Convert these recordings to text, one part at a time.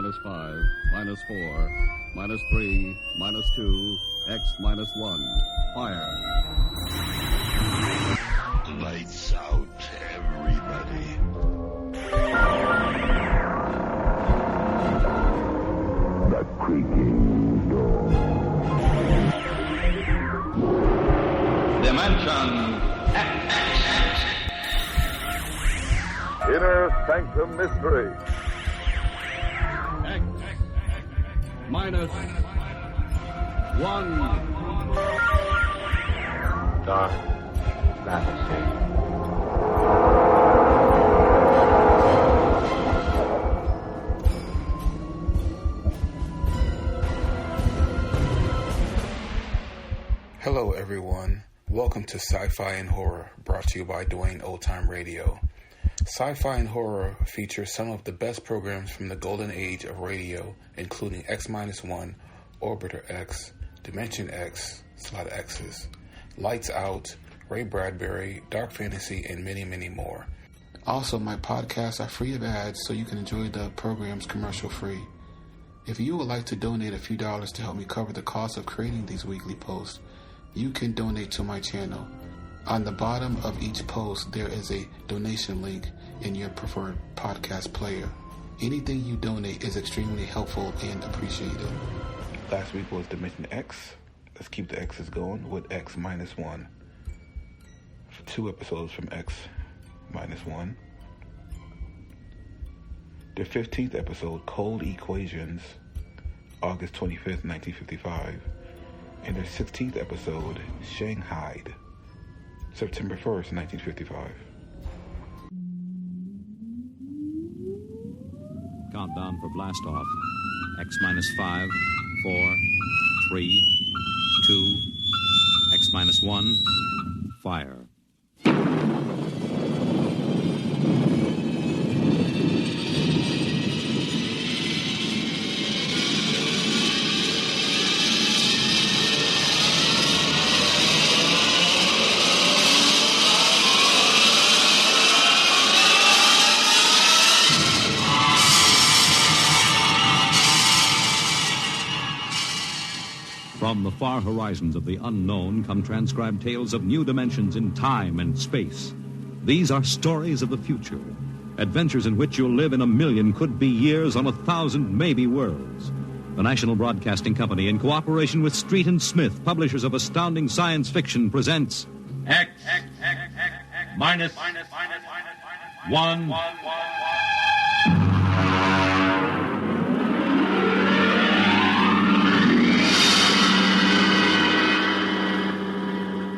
minus 5, minus 4, minus 3, minus 2, X minus 1. Fire. Lights out, everybody. The creaking door. Dimension X. Inner Sanctum Mystery. X minus 1. Dark fantasy. Hello everyone, welcome to Sci-Fi and Horror, brought to you by Dwayne Old Time Radio. Sci-Fi and Horror features some of the best programs from the golden age of radio, including X-1, Orbiter X, Dimension X, it's a lot of X's, Lights Out, Ray Bradbury, Dark Fantasy, and many, many more. Also, my podcasts are free of ads, so you can enjoy the programs commercial-free. If you would like to donate a few dollars to help me cover the cost of creating these weekly posts, you can donate to my channel. On the bottom of each post, there is a donation link in your preferred podcast player. Anything you donate is extremely helpful and appreciated. Last week was Dimension X. Let's keep the X's going with X-1. 2 episodes from X-1. The 15th episode, Cold Equations, August 25th, 1955. And their 16th episode, Shanghaied, September 1st, 1955. Countdown for blast off. X-5, 4, 3, 2, X-1, fire. From the far horizons of the unknown come transcribed tales of new dimensions in time and space. These are stories of the future, adventures in which you'll live in 1,000,000 could-be years on 1,000 maybe worlds. The National Broadcasting Company, in cooperation with Street and Smith, publishers of astounding science fiction, presents X minus 1.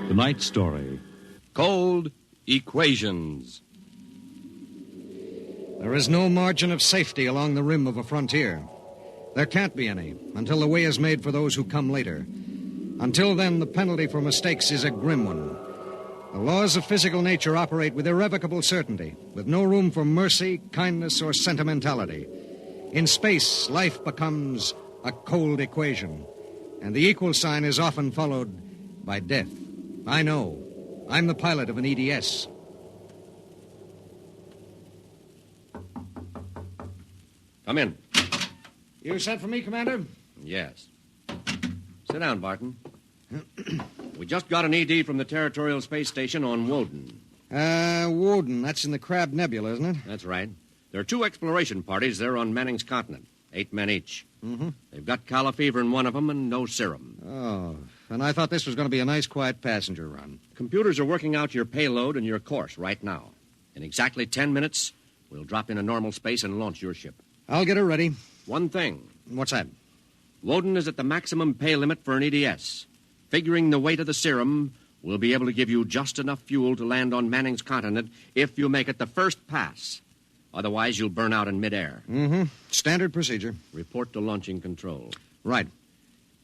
Tonight's story, Cold Equations. There is no margin of safety along the rim of a frontier. There can't be any until the way is made for those who come later. Until then, the penalty for mistakes is a grim one. The laws of physical nature operate with irrevocable certainty, with no room for mercy, kindness, or sentimentality. In space, life becomes a cold equation, and the equal sign is often followed by death. I know. I'm the pilot of an EDS. Come in. You sent for me, Commander? Yes. Sit down, Barton. We just got an ED from the Territorial Space Station on Woden. Woden. That's in the Crab Nebula, isn't it? That's right. There are 2 exploration parties there on Manning's continent. 8 men each. Mm-hmm. They've got calla fever in one of them and no serum. Oh, and I thought this was going to be a nice, quiet passenger run. Computers are working out your payload and your course right now. In exactly 10 minutes, we'll drop into normal space and launch your ship. I'll get her ready. One thing. What's that? Woden is at the maximum pay limit for an EDS. Figuring the weight of the serum, we'll be able to give you just enough fuel to land on Manning's continent if you make it the first pass. Otherwise, you'll burn out in midair. Mm-hmm. Standard procedure. Report to launching control. Right.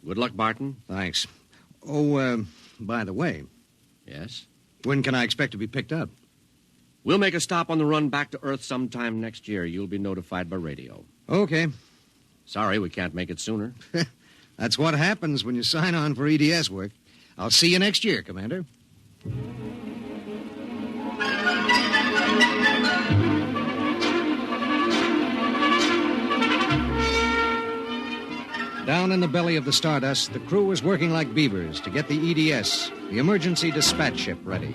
Good luck, Barton. Thanks. Oh, by the way. Yes? When can I expect to be picked up? We'll make a stop on the run back to Earth sometime next year. You'll be notified by radio. Okay. Sorry, we can't make it sooner. That's what happens when you sign on for EDS work. I'll see you next year, Commander. down in the belly of the Stardust, the crew was working like beavers to get the EDS, the emergency dispatch ship, ready.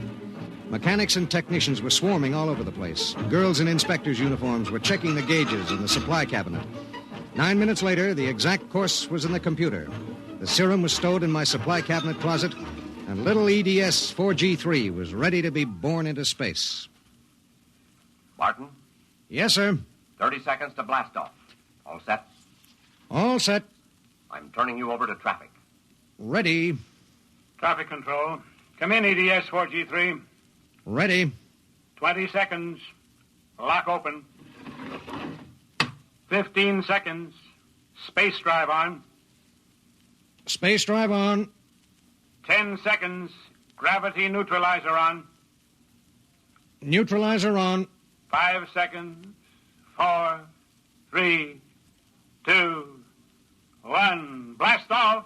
Mechanics and technicians were swarming all over the place. Girls in inspectors' uniforms were checking the gauges in the supply cabinet. 9 minutes later, the exact course was in the computer. The serum was stowed in my supply cabinet closet, and little EDS 4G3 was ready to be born into space. Martin, Yes, sir. 30 seconds to blast off. All set? All set. I'm turning you over to traffic. Ready. Traffic control. Come in, EDS 4G3. Ready. 20 seconds. Lock open. 15 seconds. Space drive on. Space drive on. 10 seconds. Gravity neutralizer on. Neutralizer on. 5 seconds. 4, 3, 2, 1. Blast off.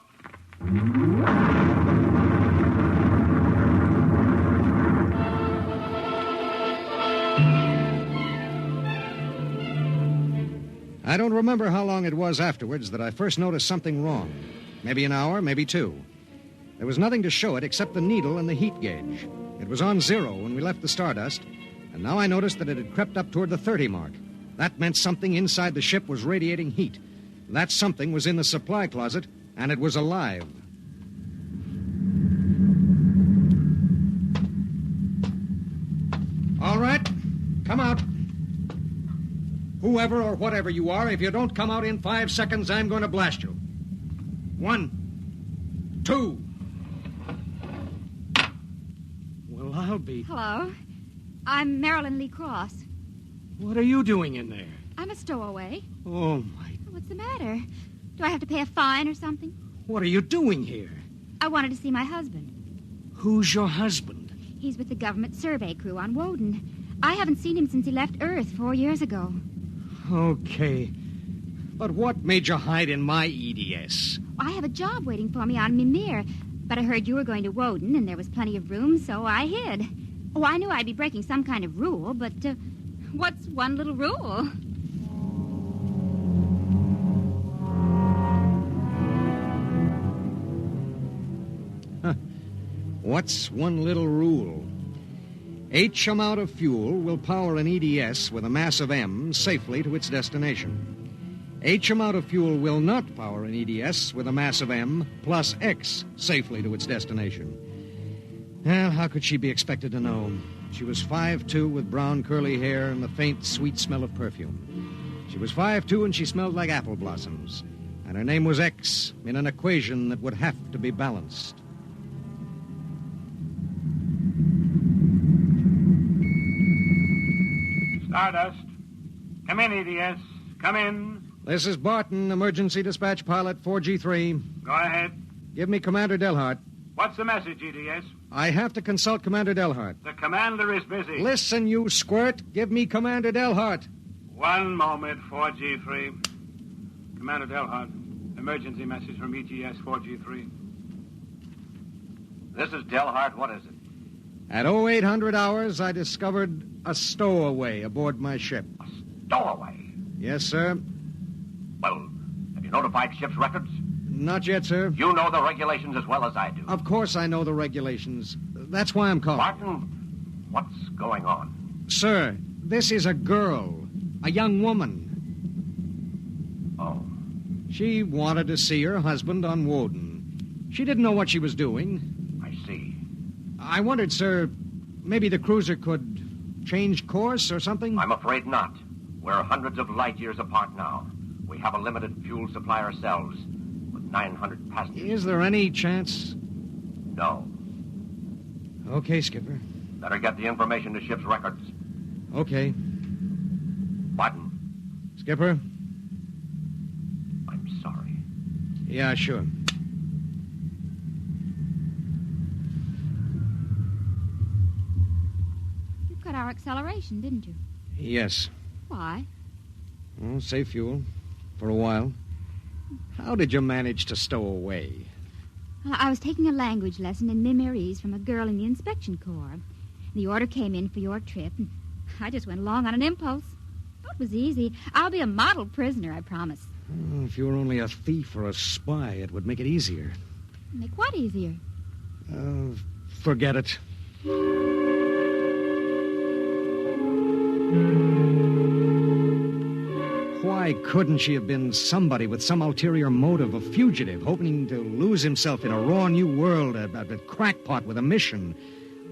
I don't remember how long it was afterwards that I first noticed something wrong. Maybe an hour, maybe 2. There was nothing to show it except the needle and the heat gauge. It was on 0 when we left the Stardust, and now I noticed that it had crept up toward the 30 mark. That meant something inside the ship was radiating heat. That something was in the supply closet, and it was alive. All right, come out. Whoever or whatever you are, if you don't come out in 5 seconds, I'm going to blast you. 1, 2. Well, I'll be... Hello. I'm Marilyn Lee Cross. What are you doing in there? I'm a stowaway. Oh, my... What's the matter? Do I have to pay a fine or something? What are you doing here? I wanted to see my husband. Who's your husband? He's with the government survey crew on Woden. I haven't seen him since he left Earth 4 years ago. Okay. But what made you hide in my EDS? I have a job waiting for me on Mimir, but I heard you were going to Woden and there was plenty of room, so I hid. Oh, I knew I'd be breaking some kind of rule, but what's one little rule? What's one little rule? H amount of fuel will power an EDS with a mass of M safely to its destination. H amount of fuel will not power an EDS with a mass of M plus X safely to its destination. Well, how could she be expected to know? She was 5'2" with brown curly hair and the faint, sweet smell of perfume. She was 5'2" and she smelled like apple blossoms. And her name was X in an equation that would have to be balanced. Stardust. Come in, EDS. Come in. This is Barton, emergency dispatch pilot 4G3. Go ahead. Give me Commander Delhart. What's the message, EDS? I have to consult Commander Delhart. The commander is busy. Listen, you squirt. Give me Commander Delhart. 1 moment, 4G3. Commander Delhart, emergency message from EGS 4G3. This is Delhart. What is it? At 0800 hours, I discovered a stowaway aboard my ship. A stowaway? Yes, sir. Well, have you notified ship's records? Not yet, sir. You know the regulations as well as I do. Of course I know the regulations. That's why I'm calling. Martin, what's going on? Sir, this is a girl. A young woman. Oh. She wanted to see her husband on Woden. She didn't know what she was doing. I see. I wondered, sir, maybe the cruiser could change course or something? I'm afraid not. We're hundreds of light years apart now. We have a limited fuel supply ourselves, with 900 passengers. Is there any chance? No. Okay, Skipper. Better get the information to ship's records. Okay. Barton. Skipper? I'm sorry. Yeah, sure. You cut our acceleration, didn't you? Yes. Why? Well, save fuel. For a while. How did you manage to stow away? Well, I was taking a language lesson in Mimirese from a girl in the inspection corps. The order came in for your trip, and I just went along on an impulse. That was easy. I'll be a model prisoner, I promise. Oh, if you were only a thief or a spy, it would make it easier. Make what easier? Forget it. Why couldn't she have been somebody with some ulterior motive, a fugitive, hoping to lose himself in a raw new world, a crackpot with a mission?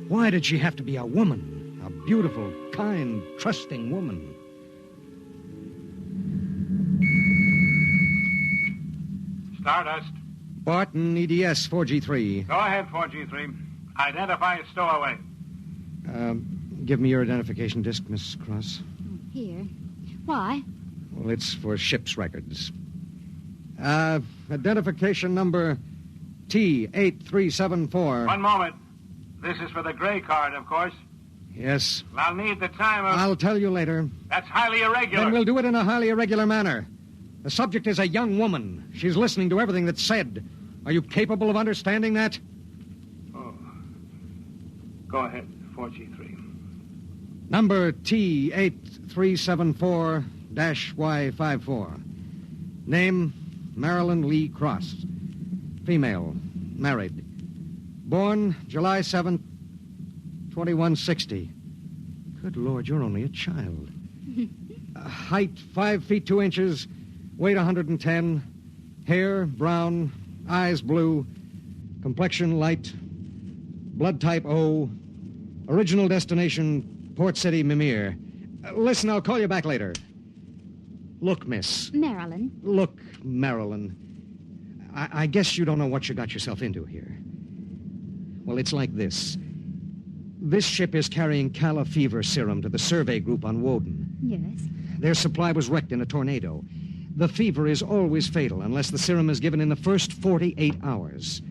Why did she have to be a woman? A beautiful, kind, trusting woman? Stardust. Barton, EDS, 4G3. Go ahead, 4G3. Identify a stowaway. Give me your identification disc, Miss Cross. Here. Why? Well, it's for ship's records. Identification number T8374. One moment. This is for the gray card, of course. Yes. I'll need the time of... I'll tell you later. That's highly irregular. Then we'll do it in a highly irregular manner. The subject is a young woman. She's listening to everything that's said. Are you capable of understanding that? Oh. Go ahead, 4G3. Number T8374-Y54. Name, Marilyn Lee Cross. Female, married. Born July 7th, 2160. Good Lord, you're only a child. Height, 5 feet 2 inches. Weight, 110. Hair, brown. Eyes, blue. Complexion, light. Blood type, O. Original destination, Port City, Mimir. Listen, I'll call you back later. Look, miss. Marilyn. Look, Marilyn. I guess you don't know what you got yourself into here. Well, it's like this. This ship is carrying Calla fever serum to the survey group on Woden. Yes. Their supply was wrecked in a tornado. The fever is always fatal unless the serum is given in the first 48 hours.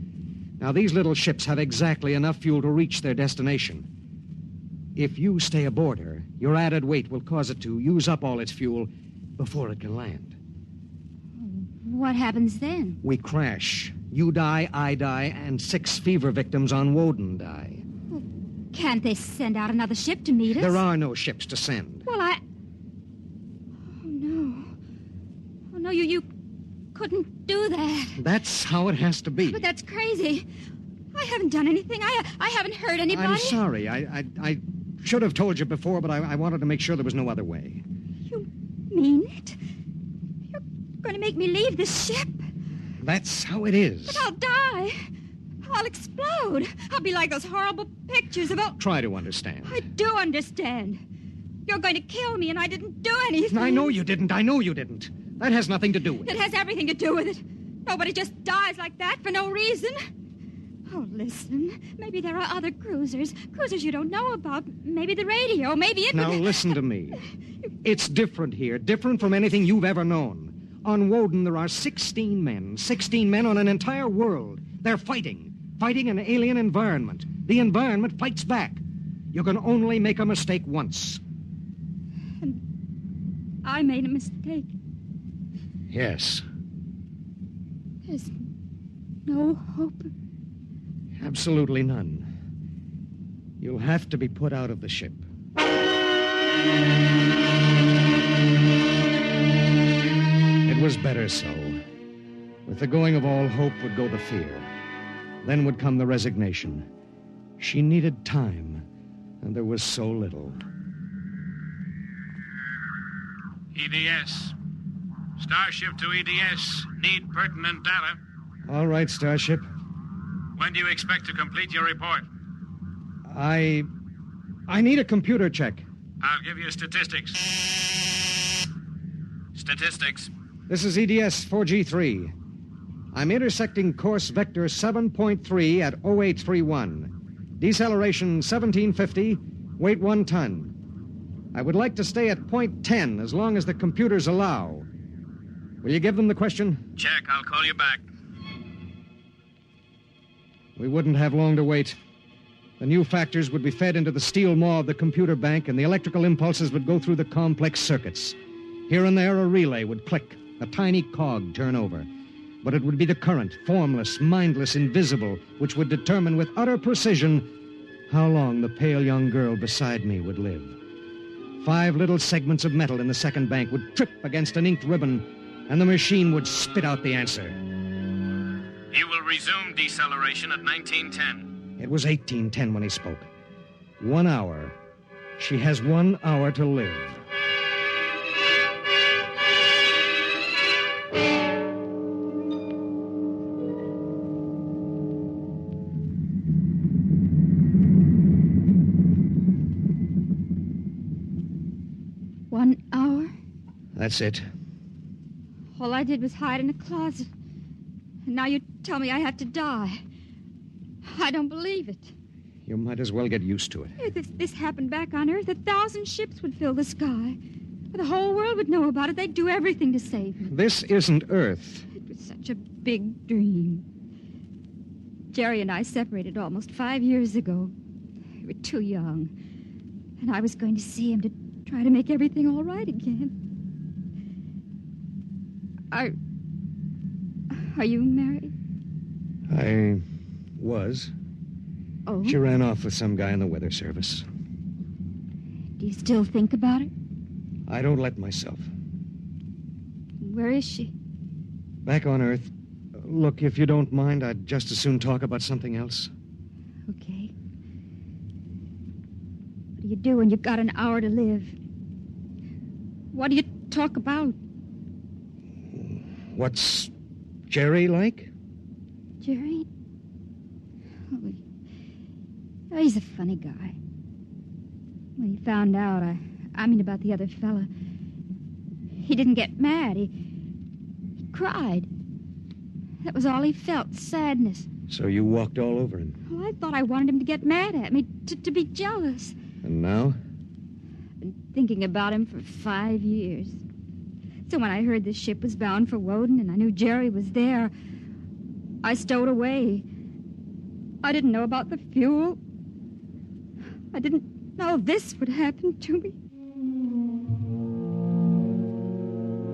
Now, these little ships have exactly enough fuel to reach their destination. If you stay aboard her, your added weight will cause it to use up all its fuel before it can land. What happens then? We crash. You die, I die, and 6 fever victims on Woden die. Well, can't they send out another ship to meet us? There are no ships to send. Well, Oh, no. Oh, no, you couldn't do that. That's how it has to be. But that's crazy. I haven't done anything. I haven't hurt anybody. I'm sorry. I should have told you before, but I wanted to make sure there was no other way. You mean it? You're going to make me leave this ship? That's how it is. But I'll die. I'll explode. I'll be like those horrible pictures of... Try to understand. I do understand. You're going to kill me, and I didn't do anything. I know you didn't. That has nothing to do with it. It has everything to do with it. Nobody just dies like that for no reason. Oh, listen. Maybe there are other cruisers you don't know about. Maybe the radio. Maybe it... Now, listen to me. It's different here. Different from anything you've ever known. On Woden, there are 16 men. 16 men on an entire world. They're fighting an alien environment. The environment fights back. You can only make a mistake once. And I made a mistake. Yes. There's no hope. Absolutely none. You'll have to be put out of the ship. It was better so. With the going of all hope would go the fear. Then would come the resignation. She needed time, and there was so little. EDS. Starship to EDS. Need pertinent data. All right, Starship. When do you expect to complete your report? I need a computer check. I'll give you statistics. Statistics. This is EDS 4G3. I'm intersecting course vector 7.3 at 0831. Deceleration 1750, weight 1 ton. I would like to stay at point 10 as long as the computers allow. Will you give them the question? Check. I'll call you back. We wouldn't have long to wait. The new factors would be fed into the steel maw of the computer bank, and the electrical impulses would go through the complex circuits. Here and there, a relay would click, a tiny cog turn over. But it would be the current, formless, mindless, invisible, which would determine with utter precision how long the pale young girl beside me would live. 5 little segments of metal in the second bank would trip against an inked ribbon, and the machine would spit out the answer. You will resume deceleration at 1910. It was 1810 when he spoke. 1 hour. She has 1 hour to live. That's it. All I did was hide in a closet. And now you tell me I have to die. I don't believe it. You might as well get used to it. If this happened back on Earth, 1,000 ships would fill the sky. The whole world would know about it. They'd do everything to save me. This isn't Earth. It was such a big dream. Jerry and I separated almost 5 years ago. We were too young. And I was going to see him to try to make everything all right again. Are you married? I was. Oh? She ran off with some guy in the weather service. Do you still think about it? I don't let myself. Where is she? Back on Earth. Look, if you don't mind, I'd just as soon talk about something else. Okay. What do you do when you've got an hour to live? What do you talk about? What's Jerry like? Jerry? Oh, he's a funny guy. When he found out, I mean about the other fella, he didn't get mad. He cried. That was all he felt, sadness. So you walked all over him? Well, I thought I wanted him to get mad at me, to be jealous. And now? I've been thinking about him for 5 years. So when I heard the ship was bound for Woden and I knew Jerry was there, I stowed away. I didn't know about the fuel. I didn't know this would happen to me.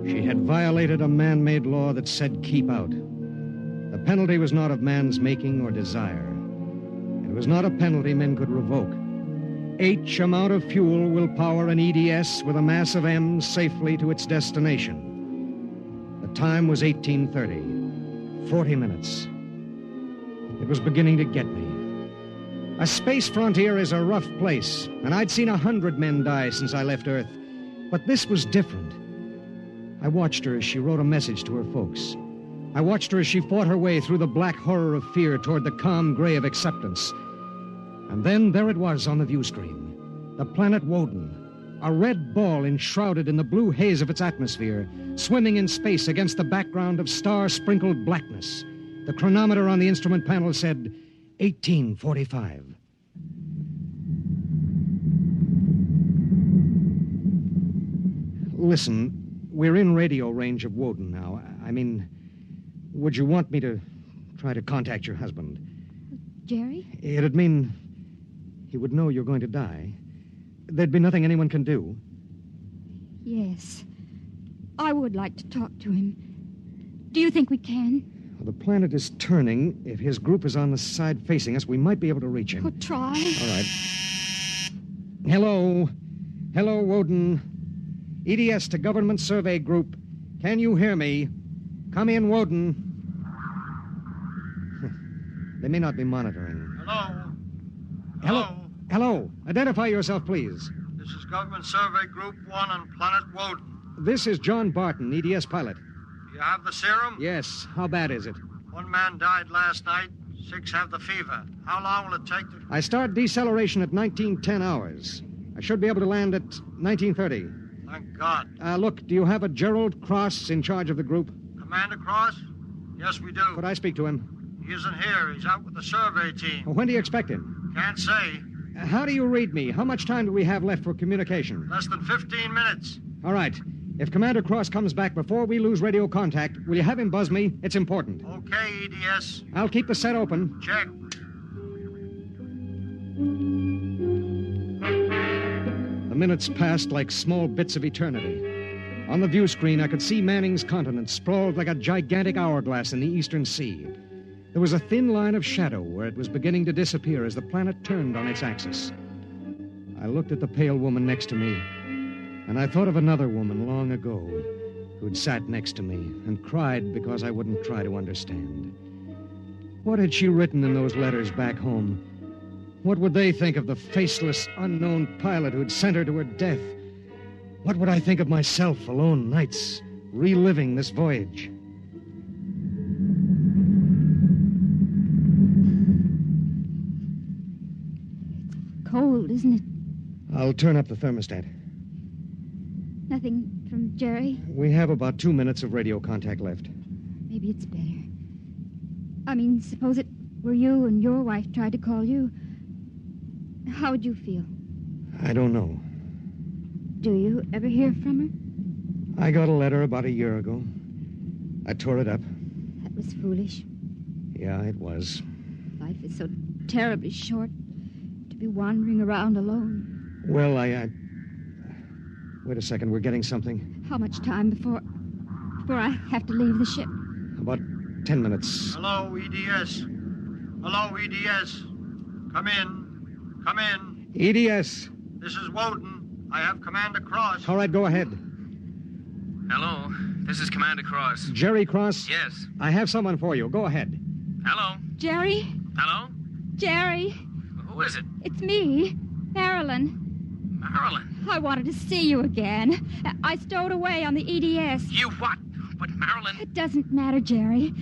She had violated a man-made law that said keep out. The penalty was not of man's making or desire. It was not a penalty men could revoke. H amount of fuel will power an EDS with a mass of M safely to its destination. The time was 1830. 40 minutes. It was beginning to get me. A space frontier is a rough place, and I'd seen 100 men die since I left Earth. But this was different. I watched her as she wrote a message to her folks. I watched her as she fought her way through the black horror of fear toward the calm gray of acceptance. And then there it was on the view screen. The planet Woden. A red ball enshrouded in the blue haze of its atmosphere, swimming in space against the background of star-sprinkled blackness. The chronometer on the instrument panel said 1845. Listen, we're in radio range of Woden now. I mean, would you want me to try to contact your husband? Jerry? It'd mean he would know you're going to die. There'd be nothing anyone can do. Yes. I would like to talk to him. Do you think we can? Well, the planet is turning. If his group is on the side facing us, we might be able to reach him. Well, try. All right. Hello. Hello, Woden. EDS to Government Survey Group. Can you hear me? Come in, Woden. They may not be monitoring. Hello? Hello? Hello. Identify yourself, please. This is Government Survey Group 1 on Planet Woden. This is John Barton, EDS pilot. You have the serum? Yes. How bad is it? 1 man died last night. 6 have the fever. How long will it take to... I start deceleration at 1910 hours. I should be able to land at 1930. Thank God. Look, do you have a Gerald Cross in charge of the group? Commander Cross? Yes, we do. Could I speak to him? He isn't here. He's out with the survey team. When do you expect him? Can't say. How do you read me? How much time do we have left for communication? Less than 15 minutes. All right. If Commander Cross comes back before we lose radio contact, will you have him buzz me? It's important. Okay, EDS. I'll keep the set open. Check. The minutes passed like small bits of eternity. On the view screen, I could see Manning's continent sprawled like a gigantic hourglass in the eastern sea. There was a thin line of shadow where it was beginning to disappear as the planet turned on its axis. I looked at the pale woman next to me. And I thought of another woman long ago who'd sat next to me and cried because I wouldn't try to understand. What had she written in those letters back home? What would they think of the faceless, unknown pilot who'd sent her to her death? What would I think of myself alone nights, reliving this voyage? It's cold, isn't it? I'll turn up the thermostat. Nothing from Jerry? We have about 2 minutes of radio contact left. Maybe it's better. I mean, suppose it were you and your wife tried to call you. How would you feel? I don't know. Do you ever hear from her? I got a letter about a year ago. I tore it up. That was foolish. Yeah, it was. Life is so terribly short to be wandering around alone. Well, Wait a second, we're getting something. How much time before I have to leave the ship? About 10 minutes. Hello, EDS. Hello, EDS. Come in. Come in. EDS. This is Woden. I have Commander Cross. All right, go ahead. Hello, this is Commander Cross. Jerry Cross? Yes. I have someone for you. Go ahead. Hello? Jerry? Hello? Jerry? Who is it? It's me, Marilyn. Marilyn? I wanted to see you again. I stowed away on the EDS. You what? But Marilyn... It doesn't matter, Jerry.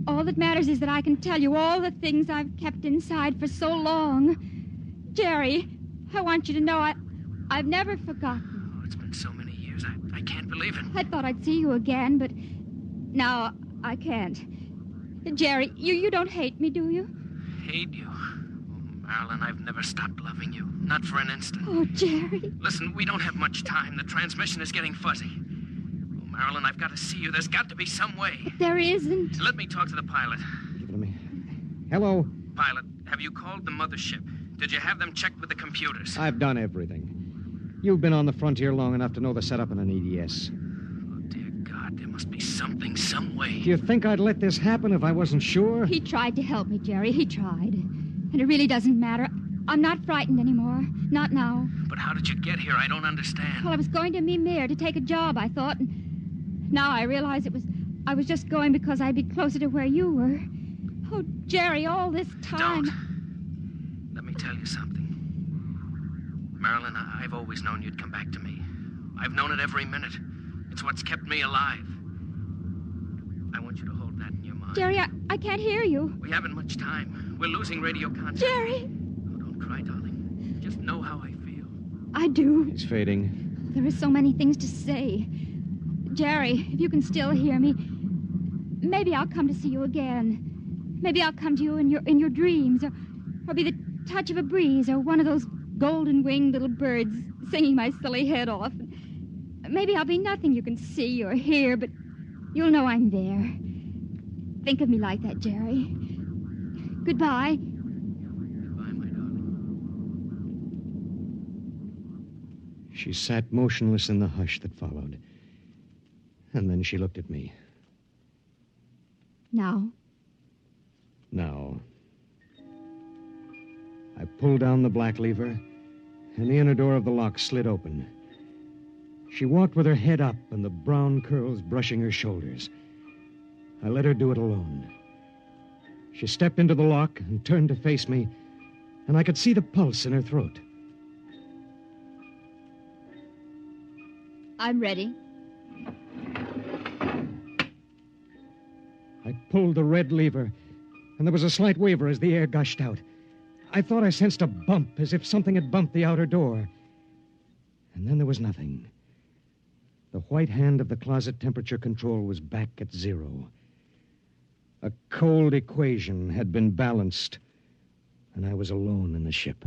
All that matters is that I can tell you all the things I've kept inside for so long. Jerry, I want you to know I've never forgotten. Oh, it's been so many years. I can't believe it. I thought I'd see you again, but now I can't. Jerry, you don't hate me, do you? Hate you? Oh, Marilyn, I've never stopped loving you. Not for an instant. Oh, Jerry. Listen, we don't have much time. The transmission is getting fuzzy. Oh, Marilyn, I've got to see you. There's got to be some way. There isn't. Let me talk to the pilot. Give it to me. Hello? Pilot, have you called the mothership? Did you have them checked with the computers? I've done everything. You've been on the frontier long enough to know the setup in an EDS. Oh, dear God, there must be something, some way. Do you think I'd let this happen if I wasn't sure? He tried to help me, Jerry. He tried. And it really doesn't matter. I'm not frightened anymore. Not now. But how did you get here? I don't understand. Well, I was going to Mimir to take a job, I thought. And now I realize I was just going because I'd be closer to where you were. Oh, Jerry, all this time... Don't. Let me tell you something. Marilyn, I've always known you'd come back to me. I've known it every minute. It's what's kept me alive. I want you to hold that in your mind. Jerry, I can't hear you. We haven't much time. We're losing radio contact. Jerry! Oh, don't cry, darling. Just know how I feel. I do. It's fading. There are so many things to say. Jerry, if you can still hear me, maybe I'll come to see you again. Maybe I'll come to you in your dreams, or be the touch of a breeze, or one of those golden-winged little birds singing my silly head off. Maybe I'll be nothing you can see or hear, but you'll know I'm there. Think of me like that, Jerry. Goodbye. Goodbye, my darling. She sat motionless in the hush that followed. And then she looked at me. Now? Now. I pulled down the black lever, and the inner door of the lock slid open. She walked with her head up and the brown curls brushing her shoulders. I let her do it alone. She stepped into the lock and turned to face me, and I could see the pulse in her throat. I'm ready. I pulled the red lever, and there was a slight waver as the air gushed out. I thought I sensed a bump, as if something had bumped the outer door. And then there was nothing. The white hand of the closet temperature control was back at 0. A cold equation had been balanced, and I was alone in the ship.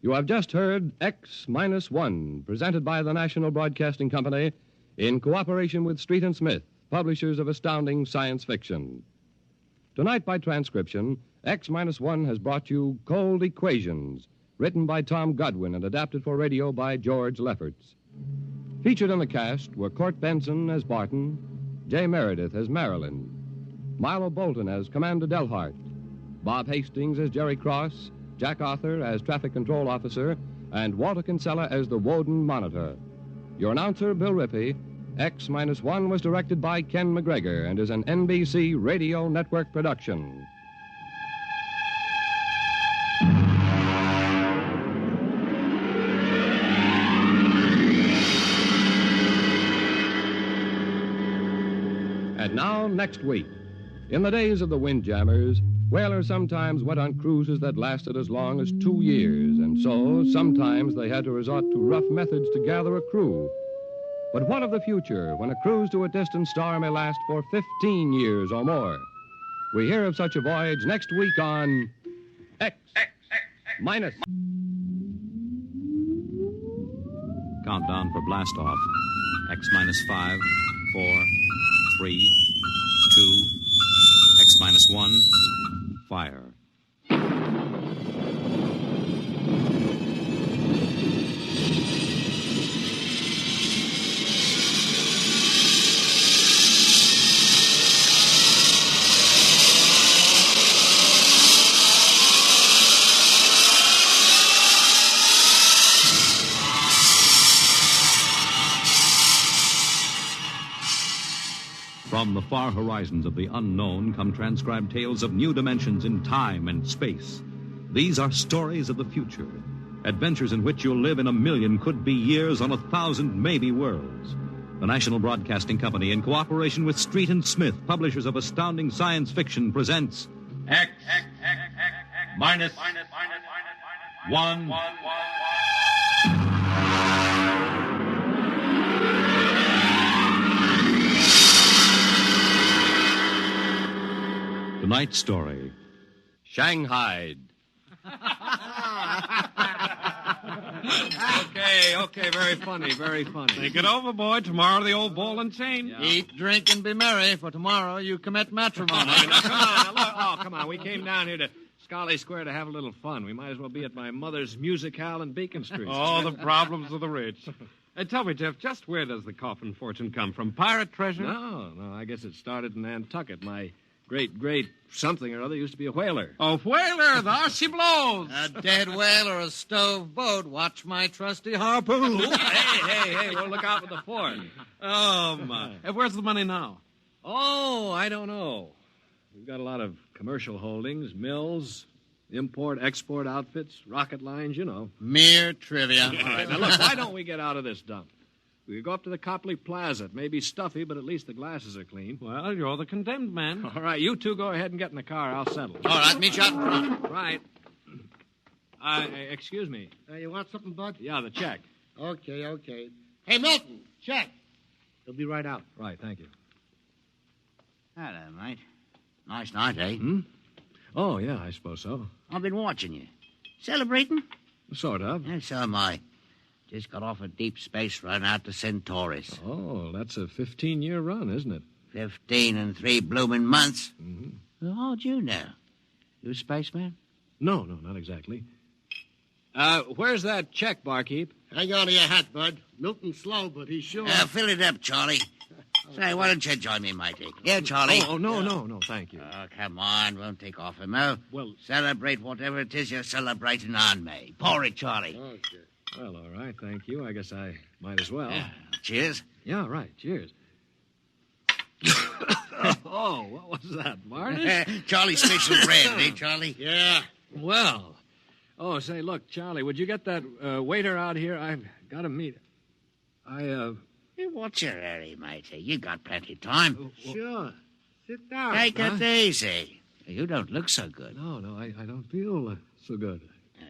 You have just heard X-1, presented by the National Broadcasting Company in cooperation with Street and Smith, publishers of astounding science fiction. Tonight, by transcription, X-1 has brought you Cold Equations, written by Tom Godwin and adapted for radio by George Lefferts. Featured in the cast were Court Benson as Barton, Jay Meredith as Marilyn, Milo Bolton as Commander Delhart, Bob Hastings as Jerry Cross, Jack Arthur as Traffic Control Officer, and Walter Kinsella as the Woden Monitor. Your announcer, Bill Rippey. X-1 was directed by Ken McGregor and is an NBC Radio Network production. And now, next week. In the days of the Windjammers, whalers sometimes went on cruises that lasted as long as 2 years, and so sometimes they had to resort to rough methods to gather a crew. But what of the future when a cruise to a distant star may last for 15 years or more? We hear of such a voyage next week on X minus. Countdown for blast off. X-5, 4, 3, 2, X-1, fire. From the far horizons of the unknown come transcribed tales of new dimensions in time and space. These are stories of the future, adventures in which you'll live in a million could-be years on 1,000 maybe worlds. The National Broadcasting Company, in cooperation with Street and Smith, publishers of astounding science fiction, presents X minus 1. Tonight's story, Shanghaied. Okay, very funny, very funny. Think it over, boy. Tomorrow the old ball and chain. Yeah. Eat, drink, and be merry, for tomorrow you commit matrimony. Come on, look. Oh, come on. We came down here to Scully Square to have a little fun. We might as well be at my mother's musicale in Beacon Street. Oh, the problems of the rich. Hey, tell me, Jeff, just where does the coffin fortune come from? Pirate treasure? No, I guess it started in Nantucket. My great something or other used to be a whaler. Oh, whaler, there she blows. A dead whale or a stove boat. Watch my trusty harpoon. Hey, well, look out for the fort. Oh, my. Hey, where's the money now? Oh, I don't know. We've got a lot of commercial holdings, mills, import-export outfits, rocket lines, you know. Mere trivia. All right, now look, why don't we get out of this dump? We could go up to the Copley Plaza. It may be stuffy, but at least the glasses are clean. Well, you're the condemned man. All right, you two go ahead and get in the car. I'll settle. All right, meet you out in front. Right. Excuse me. You want something, Bud? Yeah, the check. Okay. Hey, Milton, check. He'll be right out. Right, thank you. Hello, mate. Nice night, eh? Oh, yeah, I suppose so. I've been watching you. Celebrating? Sort of. Yeah, so am I. Just got off a deep space run out to Centaurus. Oh, that's a 15-year run, isn't it? 15 and 3 blooming months. Mm-hmm. Well, how'd you know? You a spaceman? No, not exactly. Where's that check, barkeep? Hang on to your hat, Bud. Milton's slow, but he's sure. Fill it up, Charlie. Say, why don't you join me, matey? Yeah, Charlie. Oh, no, thank you. Oh, come on. Won't take off him, Mo. Well, celebrate whatever it is you're celebrating on me. Pour it, Charlie. Okay. Well, all right, thank you. I guess I might as well. Yeah. Cheers. Yeah, right. Cheers. Oh, what was that, Varnish? Charlie's special bread, eh, Charlie? Yeah. Well. Oh, say, look, Charlie, would you get that waiter out here? I've got to meet. Hey, what's your hurry, matey? You got plenty of time. Sure. Sit down. Take it easy. You don't look so good. No, I don't feel so good.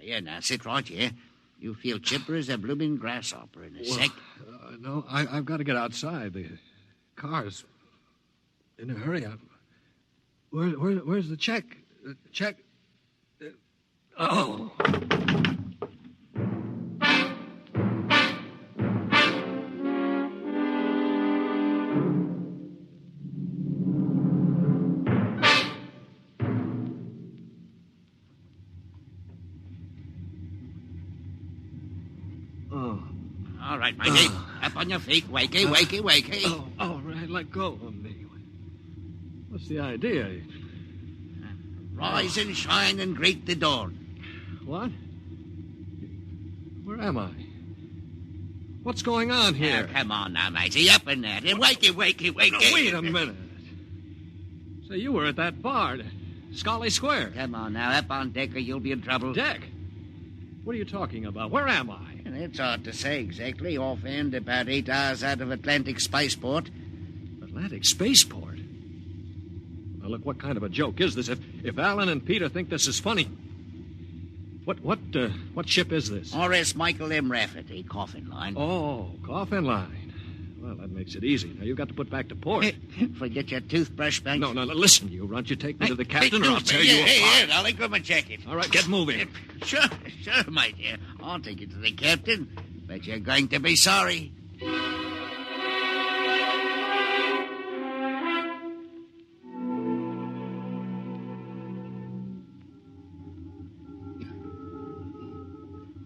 Yeah, now, sit right here. You feel chipper as a blooming grasshopper in a sec. No, I've got to get outside. The car's in a hurry. Where's the check? The check? Oh. right, matey. Up on your feet. Wakey, wakey, wakey. Oh, all right, let go of me. What's the idea? Rise and shine and greet the dawn. What? Where am I? What's going on here? Now, come on now, matey. Up and at it. Wakey, wakey, wakey. No, wait a minute. So you were at that bar, Scully Square. Come on now, up on deck or you'll be in trouble. Deck? What are you talking about? Where am I? It's hard to say exactly. Offhand, about 8 hours out of Atlantic Spaceport. Atlantic Spaceport? Now, look, what kind of a joke is this? If Alan and Peter think this is funny... What ship is this? R.S. Michael M. Rafferty, coffin line. Oh, coffin line. Well, that makes it easy. Now, you've got to put back to port. Forget your toothbrush, Banks? No, listen, you runt. You take me to the captain or I'll tear you apart. Here, Dolly, come and check it. All right, get moving. Sure, mate. Yeah. I'll take you to the captain. But you're going to be sorry.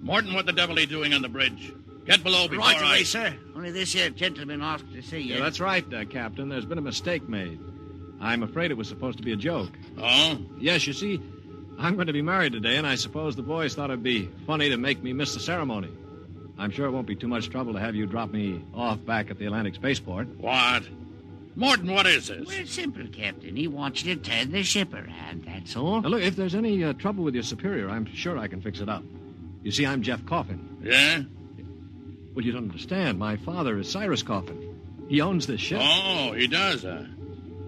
Morton, what the devil are you doing on the bridge? Get below before Right away, sir. Only this here gentleman asked to see you. Yeah, that's right, Captain. There's been a mistake made. I'm afraid it was supposed to be a joke. Oh? Yes, you see, I'm going to be married today, and I suppose the boys thought it'd be funny to make me miss the ceremony. I'm sure it won't be too much trouble to have you drop me off back at the Atlantic Spaceport. What? Morton, what is this? Well, it's simple, Captain. He wants you to turn the ship around, that's all. Now, look, if there's any trouble with your superior, I'm sure I can fix it up. You see, I'm Jeff Coffin. Yeah? Well, you don't understand. My father is Cyrus Coffin. He owns this ship. Oh, he does,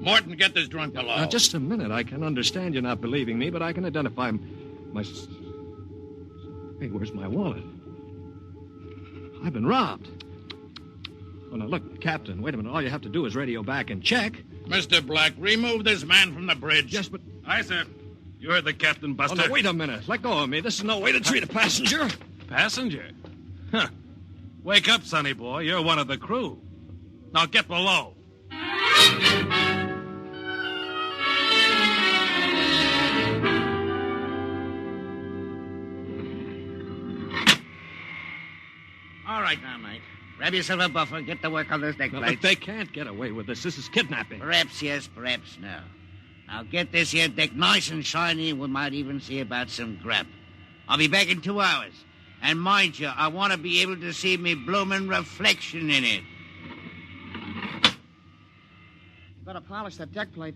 Morton, get this drunk below. Now, just a minute. I can understand you're not believing me, but I can identify my... Hey, where's my wallet? I've been robbed. Oh, now, look, Captain, wait a minute. All you have to do is radio back and check. Mr. Black, remove this man from the bridge. Yes, but... Aye, sir. You heard the captain, Buster. Oh, no, wait a minute. Let go of me. This is no way to treat a passenger. Passenger? Huh. Wake up, sonny boy. You're one of the crew. Now get below. All right now, mate. Grab yourself a buffer. Get to work on those deck No, plates. but they can't get away with this. This is kidnapping. Perhaps yes, perhaps no. Now get this here deck nice and shiny, and we might even see about some grub. I'll be back in 2 hours. And mind you, I want to be able to see me bloomin' reflection in it. You better polish that deck plate.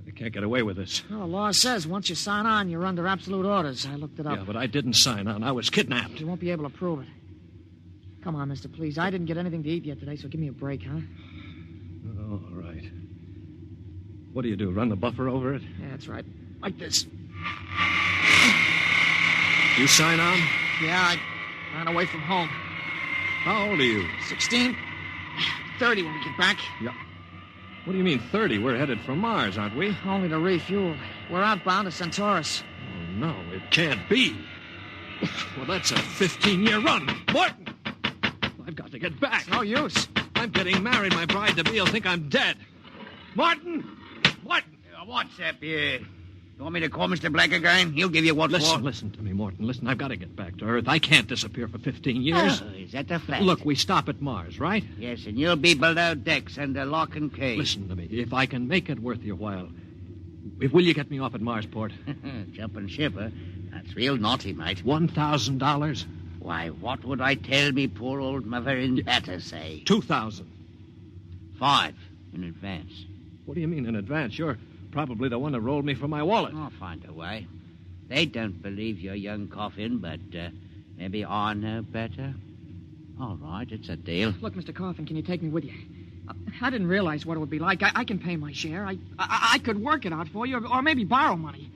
They can't get away with this. Well, the law says once you sign on, you're under absolute orders. I looked it up. Yeah, but I didn't sign on. I was kidnapped. You won't be able to prove it. Come on, mister, please. I didn't get anything to eat yet today, so give me a break, huh? Oh, all right. What do? Run the buffer over it? Yeah, that's right. Like this. You sign on? Yeah, I ran away from home. How old are you? 16. 30 when we get back. Yeah. What do you mean 30? We're headed for Mars, aren't we? Only to refuel. We're outbound to Centaurus. Oh, no, it can't be. Well, that's a 15-year run. Morton! I've got to get back. No use. I'm getting married. My bride-to-be will think I'm dead. Martin! Martin! What's up here? You want me to call Mr. Black again? He'll give you what for. Listen to me, Morton. Listen, I've got to get back to Earth. I can't disappear for 15 years. Oh, is that the fact? Look, we stop at Mars, right? Yes, and you'll be below decks under lock and key. Listen to me. If I can make it worth your while, will you get me off at Marsport? Jumping ship, huh? That's real naughty, mate. $1,000? Why, what would I tell me poor old mother in better say? 2,000. 5 in advance. What do you mean in advance? You're probably the one that rolled me for my wallet. I'll find a way. They don't believe your young Coffin, but maybe I know better. All right, it's a deal. Look, Mr. Coffin, can you take me with you? I didn't realize what it would be like. I can pay my share. I could work it out for you, or maybe borrow money.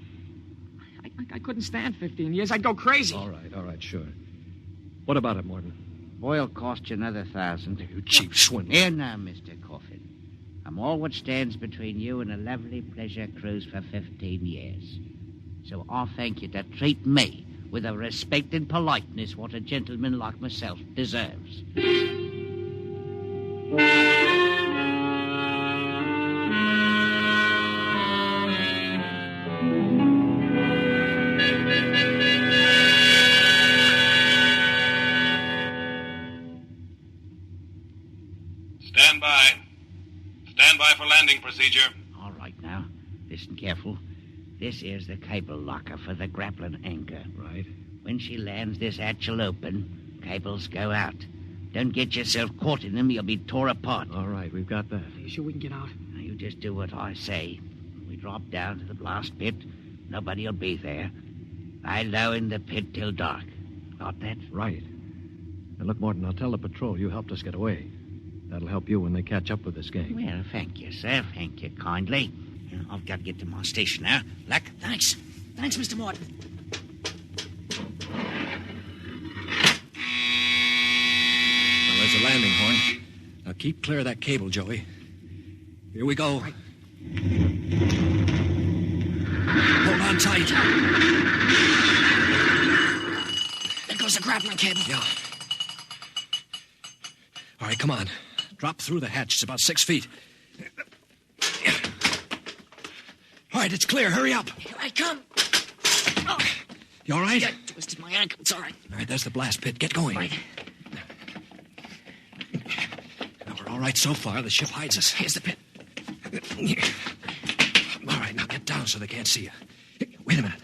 I couldn't stand 15 years. I'd go crazy. All right, sure. What about it, Morton? Boy'll cost you another 1,000. You cheap swindler. Here now, Mr. Coffin. I'm all what stands between you and a lovely pleasure cruise for 15 years. So I'll thank you to treat me with a respect and politeness what a gentleman like myself deserves. Stand by for landing procedure. All right, now. Listen careful. This here's the cable locker for the grappling anchor. Right. When she lands, this hatch will open. Cables go out. Don't get yourself caught in them. You'll be tore apart. All right, we've got that. You sure we can get out? Now, you just do what I say. We drop down to the blast pit. Nobody'll be there. Lie low in the pit till dark. Got that? Right. Now, look, Morton, I'll tell the patrol you helped us get away. That'll help you when they catch up with this gang. Well, thank you, sir. Thank you kindly. I've got to get to my station now. Luck. Thanks. Thanks, Mr. Morton. Well, there's a landing horn. Now keep clear of that cable, Joey. Here we go. Right. Hold on tight. There goes the grappling cable. Yeah. All right, come on. Drop through the hatch. It's about 6 feet. All right, it's clear. Hurry up. Here I come. Oh. You all right? I twisted my ankle. It's all right. All right, there's the blast pit. Get going. Right. Now, we're all right so far. The ship hides us. Here's the pit. All right, now get down so they can't see you. Wait a minute.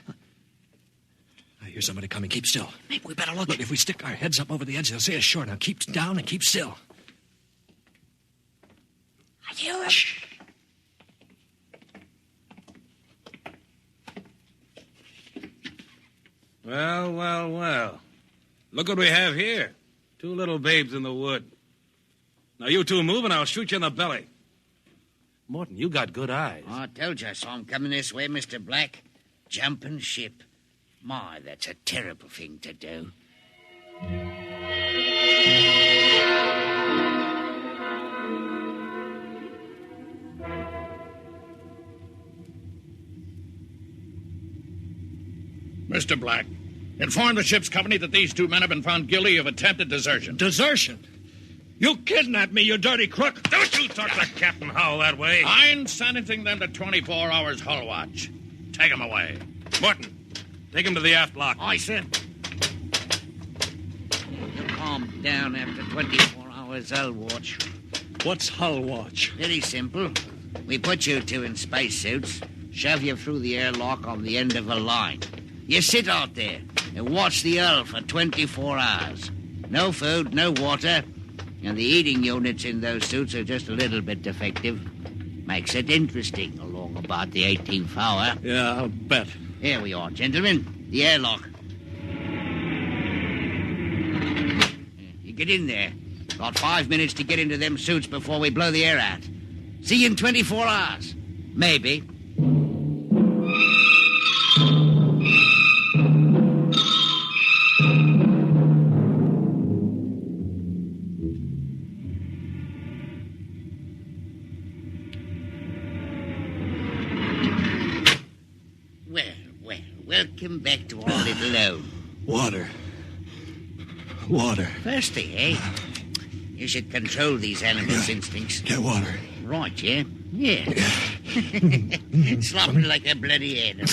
I hear somebody coming. Keep still. Maybe we better look. Look, if we stick our heads up over the edge, they'll see us short. Now keep down and keep still. I hear him. Shh. Well, well, well. Look what we have here. 2 little babes in the wood. Now, you two move and I'll shoot you in the belly. Morton, you got good eyes. I told you I saw him coming this way, Mr. Black. Jumping ship. My, that's a terrible thing to do. Mr. Black, inform the ship's company that these 2 men have been found guilty of attempted desertion. Desertion? You kidnapped me, you dirty crook. Don't you talk to Captain Howell that way. I'm sentencing them to 24 hours hull watch. Take them away. Morton, take him to the aft lock. Aye, sir. You calm down after 24 hours hull watch. What's hull watch? Very simple. We put you 2 in spacesuits, shove you through the airlock on the end of a line. You sit out there and watch the hull for 24 hours. No food, no water, and the eating units in those suits are just a little bit defective. Makes it interesting along about the 18th hour. Yeah, I'll bet. Here we are, gentlemen. The airlock. You get in there. Got 5 minutes to get into them suits before we blow the air out. See you in 24 hours. Maybe. Welcome back to our little home. Water. Thirsty, eh? You should control these animals' instincts. Get water. Right, yeah? Yeah. Slopping like a bloody animal.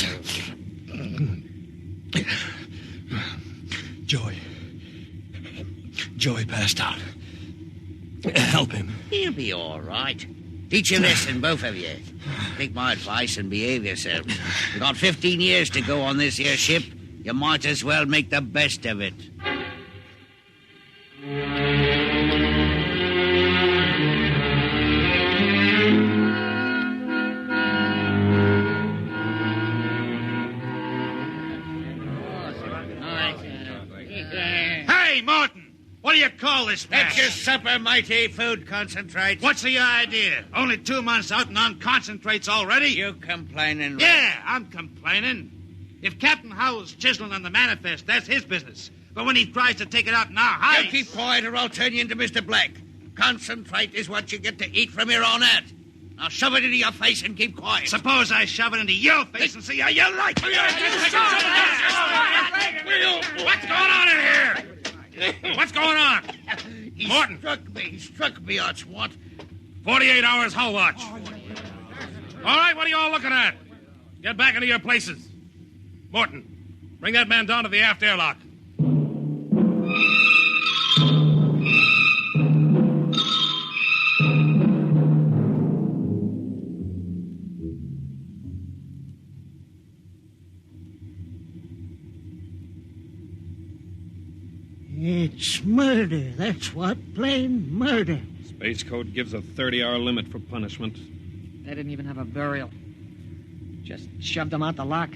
Joey passed out. Help him. He'll be all right. Teach a lesson, both of you. Take my advice and behave yourselves. You've got 15 years to go on this here ship. You might as well make the best of it. Hey, Morton! What do you call this mess? That's your supper, mighty food concentrates. What's the idea? Only 2 months out and on concentrates already? You complaining? Yeah, I'm complaining. If Captain Howell's chiseling on the manifest, that's his business. But when he tries to take it out in our hides... You keep quiet or I'll turn you into Mr. Black. Concentrate is what you get to eat from here on out. Now shove it into your face and keep quiet. Suppose I shove it into your face and see how you like it. What's going on in here? What's going on? Morton. He struck me, that's what. 48 hours hull watch. All right, what are you all looking at? Get back into your places. Morton, bring that man down to the aft airlock. It's murder, that's what. Plain murder. Space Code gives a 30-hour limit for punishment. They didn't even have a burial. Just shoved them out the lock.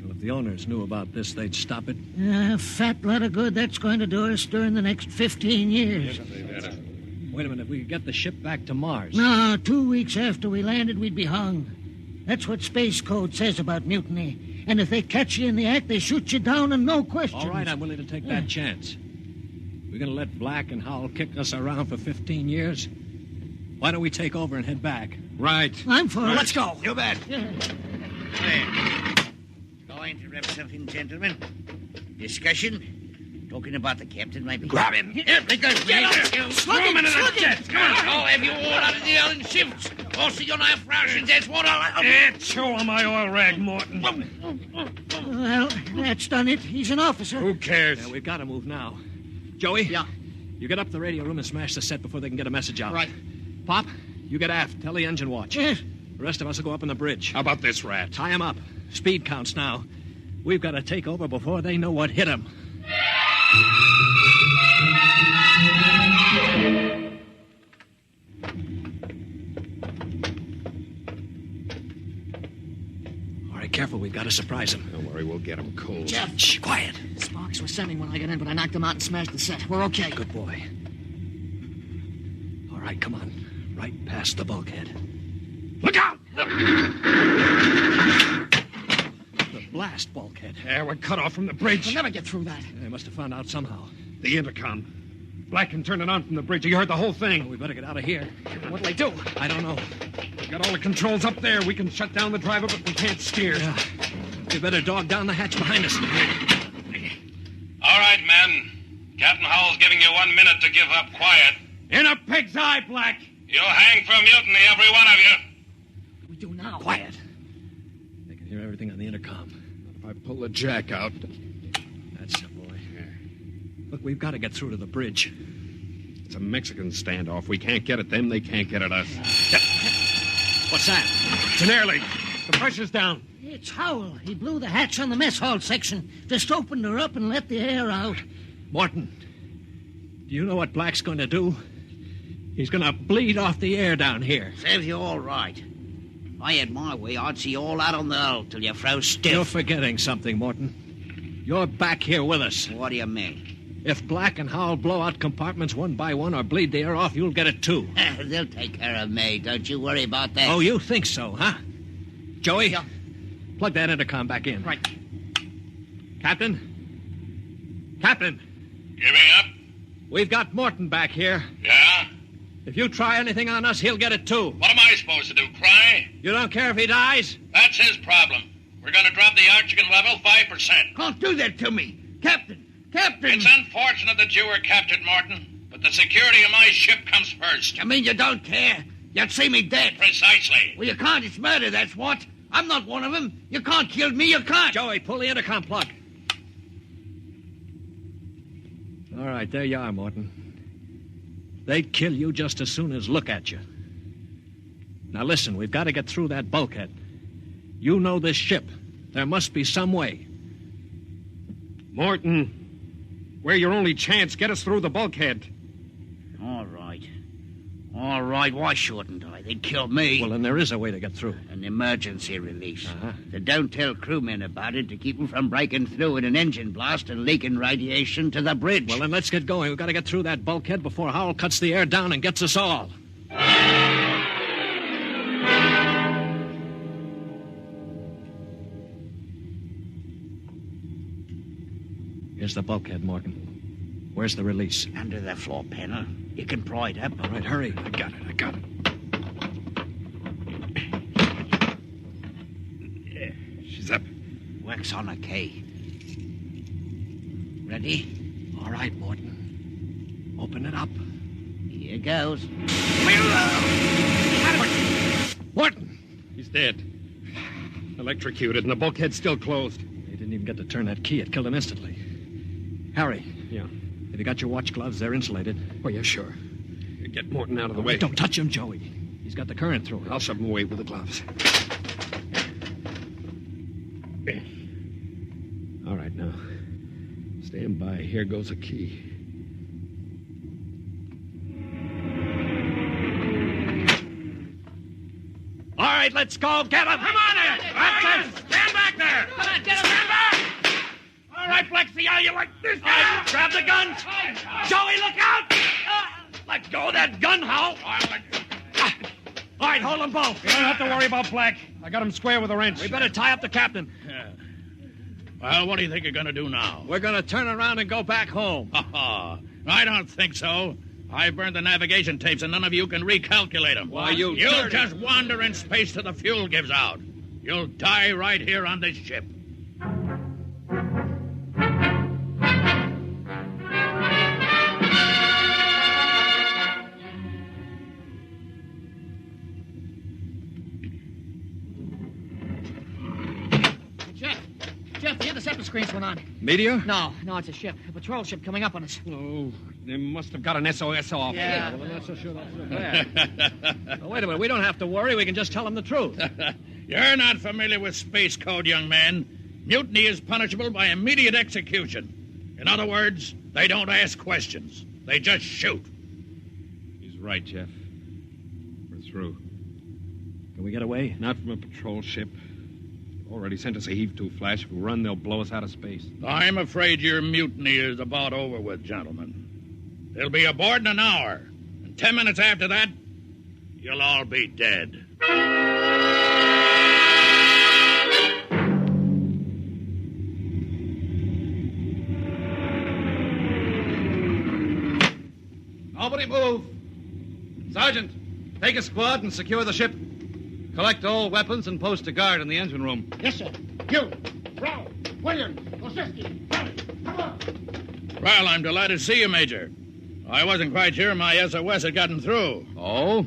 Well, if the owners knew about this, they'd stop it. A fat lot of good that's going to do us during the next 15 years. Wait a minute, if we could get the ship back to Mars. No, 2 weeks after we landed, we'd be hung. That's what Space Code says about mutiny. And if they catch you in the act, they shoot you down and no questions. All right, I'm willing to take that chance. We're going to let Black and Howell kick us around for 15 years? Why don't we take over and head back? Right. I'm for it. Let's go. You bet. Going to interrupt something, gentlemen? Discussion? Talking about the captain, maybe. Grab him. Here, because Get up. Crewman in the jet. Come on. I'll have you all out of the oil in shifts. Also, you'll have rations. That's what I'll... Show him my oil rag, Morton. Well, that's done it. He's an officer. Who cares? Yeah, we've got to move now. Joey? Yeah? You get up to the radio room and smash the set before they can get a message out. Right. Pop, you get aft. Tell the engine watch. Yes. The rest of us will go up on the bridge. How about this rat? Tie him up. Speed counts now. We've got to take over before they know what hit them. All right, careful. We've got to surprise him. Don't worry, we'll get him cold. Jeff. Shh, quiet. Sparks were sending when I got in, but I knocked them out and smashed the set. We're okay. Good boy. All right, come on. Right past the bulkhead. Look out! The blast bulkhead. Yeah, we're cut off from the bridge. We'll never get through that. They must have found out somehow. The intercom. Black can turn it on from the bridge. You heard the whole thing. Well, we better get out of here. What'll they do? I don't know. We got all the controls up there. We can shut down the driver, but we can't steer. Yeah. We better dog down the hatch behind us. All right, men. Captain Howell's giving you 1 minute to give up quiet. In a pig's eye, Black. You'll hang for mutiny, every one of you. What do we do now? Quiet. They can hear everything on the intercom. If I pull the jack out... That's the boy. Look, we've got to get through to the bridge. It's a Mexican standoff. We can't get at them. They can't get at us. What's that? It's an air leak. The pressure's down. It's Howell. He blew the hatch on the mess hall section. Just opened her up and let the air out. Morton, do you know what Black's going to do? He's going to bleed off the air down here. Serves you all right. If I had my way, I'd see you all out on the hull till you froze stiff. You're forgetting something, Morton. You're back here with us. What do you mean? If Black and Howell blow out compartments one by one or bleed the air off, you'll get it too. They'll take care of me. Don't you worry about that. Oh, you think so, huh? Joey? Yeah. Plug that intercom back in. Right. Captain? Captain? Giving up? We've got Morton back here. Yeah? If you try anything on us, he'll get it too. What am I supposed to do, cry? You don't care if he dies? That's his problem. We're going to drop the oxygen level 5%. Can't do that to me. Captain! Captain! It's unfortunate that you were captured, Morton, but the security of my ship comes first. You mean you don't care? You'd see me dead. Precisely. Well, you can't. It's murder, that's what. I'm not one of them. You can't kill me. You can't. Joey, pull the intercom plug. All right, there you are, Morton. They'd kill you just as soon as look at you. Now listen, we've got to get through that bulkhead. You know this ship. There must be some way. Morton, we're your only chance. Get us through the bulkhead. All right. All right, why shouldn't I? They'd kill me. Well, then there is a way to get through. An emergency release. Uh-huh. So don't tell crewmen about it to keep them from breaking through in an engine blast and leaking radiation to the bridge. Well, then let's get going. We've got to get through that bulkhead before Howell cuts the air down and gets us all. Here's the bulkhead, Morgan. Where's the release? Under the floor panel. You can pry it up. All right, hurry. I got it. She's up. Works on a key. Ready? All right, Morton. Open it up. Here goes. Morton! He's dead. Electrocuted, and the bulkhead's still closed. They didn't even get to turn that key. It killed him instantly. Harry. Yeah? Have you got your watch gloves? They're insulated. Oh, yeah, sure. Get Morton out of the way. Don't touch him, Joey. He's got the current through him. I'll shove him away with the gloves. All right, now. Stand by. Here goes a key. All right, let's go. Get him. Come on there. That's it. Stand back there. Come on, get him. Stand back. All right, Flexi, how you like this? All right, grab the guns. Joey, look out. Let go of that gun, Hal. All right, hold them both. You don't have to worry about Black. I got him square with a wrench. We better tie up the captain. Yeah. Well, what do you think you're going to do now? We're going to turn around and go back home. I don't think so. I burned the navigation tapes, and none of you can recalculate them. Why, you'll just wander in space till the fuel gives out. You'll die right here on this ship. Jeff, the interceptor screens went on. Meteor? No, it's a ship. A patrol ship coming up on us. Oh, they must have got an SOS off. Yeah. Well, I'm not so sure that's so bad. Well, wait a minute. We don't have to worry. We can just tell them the truth. You're not familiar with space code, young man. Mutiny is punishable by immediate execution. In other words, they don't ask questions. They just shoot. He's right, Jeff. We're through. Can we get away? Not from a patrol ship. Already sent us a heave-to flash. If we run, they'll blow us out of space. I'm afraid your mutiny is about over with, gentlemen. They'll be aboard in an hour. And 10 minutes after that, you'll all be dead. Nobody move. Sergeant, take a squad and secure the ship. Collect all weapons and post a guard in the engine room. Yes, sir. You, Brown, Williams, Osinski, come on. Well, I'm delighted to see you, Major. I wasn't quite sure my SOS had gotten through. Oh?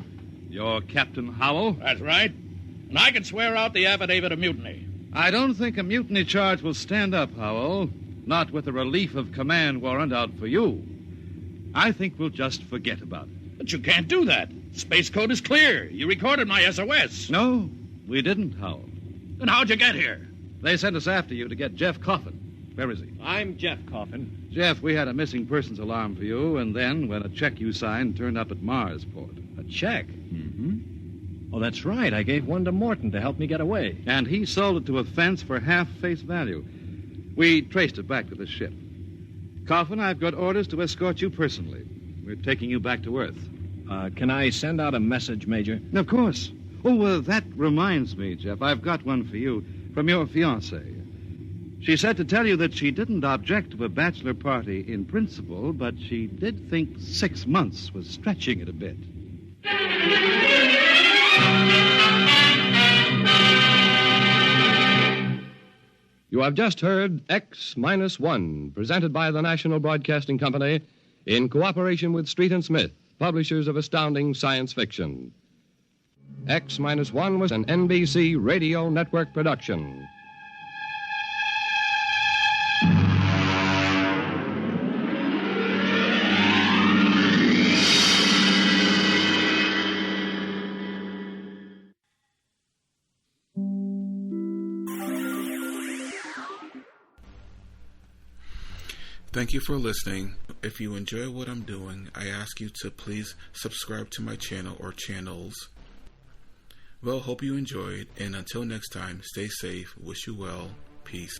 You're Captain Howell? That's right. And I can swear out the affidavit of mutiny. I don't think a mutiny charge will stand up, Howell. Not with a relief of command warrant out for you. I think we'll just forget about it. But you can't do that. Space code is clear. You recorded my SOS. No, we didn't, Howell. Then how'd you get here? They sent us after you to get Jeff Coffin. Where is he? I'm Jeff Coffin. Jeff, we had a missing persons alarm for you, and then when a check you signed turned up at Marsport. A check? Mm-hmm. Oh, that's right. I gave one to Morton to help me get away. And he sold it to a fence for half face value. We traced it back to the ship. Coffin, I've got orders to escort you personally. We're taking you back to Earth. Can I send out a message, Major? Of course. Oh, that reminds me, Jeff. I've got one for you from your fiancée. She said to tell you that she didn't object to a bachelor party in principle, but she did think 6 months was stretching it a bit. You have just heard X-1, presented by the National Broadcasting Company in cooperation with Street and Smith, publishers of astounding science fiction. X-1 was an NBC Radio Network production. Thank you for listening. If you enjoy what I'm doing, I ask you to please subscribe to my channel or channels. Well, hope you enjoyed, and until next time, stay safe, wish you well, peace.